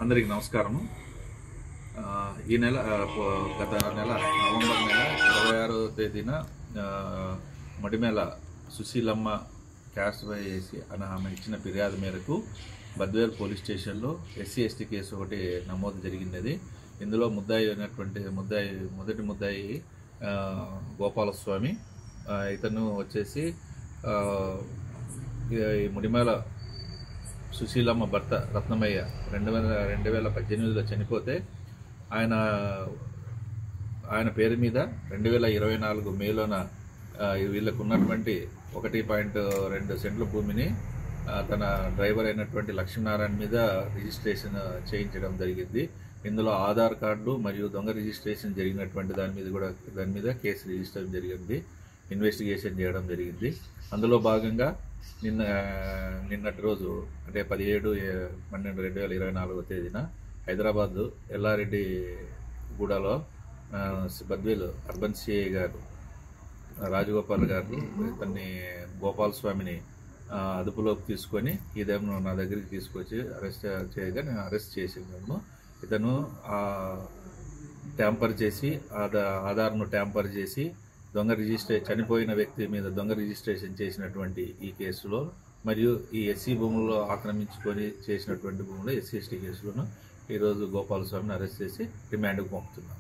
అందరికి నమస్కారము. ఈ నెల గత నెల నవంబర్ నెల 26వ తేదీన మడిమేల సుశీలమ్మ క్యాస్ట్పై చేసి అని ఆమె ఇచ్చిన ఫిర్యాదు మేరకు బద్వేల్ పోలీస్ స్టేషన్లో ఎస్సీ ఎస్టీ కేసు ఒకటి నమోదు జరిగినది. ఇందులో ముద్దాయి అయినటువంటి మొదటి ముద్దాయి గోపాలస్వామి. ఇతను వచ్చేసి ఈ ముడిమేల సుశీలమ్మ భర్త రత్నమయ్య 2018లో చనిపోతే ఆయన పేరు మీద 2024 మేలోన వీళ్ళకు ఉన్నటువంటి 1.2 సెంట్ల భూమిని తన డ్రైవర్ అయినటువంటి లక్ష్మీనారాయణ మీద రిజిస్ట్రేషన్ చేయించడం జరిగింది. ఇందులో ఆధార్ కార్డు మరియు దొంగ రిజిస్ట్రేషన్ జరిగినటువంటి దాని మీద కేసు రిజిస్టర్ జరిగింది, ఇన్వెస్టిగేషన్ చేయడం జరిగింది. అందులో భాగంగా నిన్నటి రోజు అంటే 17/12/2024 తేదీన హైదరాబాద్ ఎల్లారెడ్డి గూడలో బద్వేల్ అర్బన్ సిఐ గారు రాజగోపాల్ గారు ఇతన్ని గోపాలస్వామిని అదుపులోకి తీసుకొని ఇదేమో నా దగ్గరికి తీసుకొచ్చి అరెస్ట్ చేయగా నేను అరెస్ట్ చేసినాను. ఇతను ట్యాంపర్ చేసి ఆధార్ను ట్యాంపర్ చేసి చనిపోయిన వ్యక్తి మీద దొంగ రిజిస్ట్రేషన్ చేసినటువంటి ఈ కేసులో మరియు ఈ ఎస్సీ భూముల్లో ఆక్రమించుకొని చేసినటువంటి భూముల్లో ఎస్సీ ఎస్టీ కేసులను ఈరోజు గోపాలస్వామిని అరెస్ట్ చేసి రిమాండ్కు పంపుతున్నాం.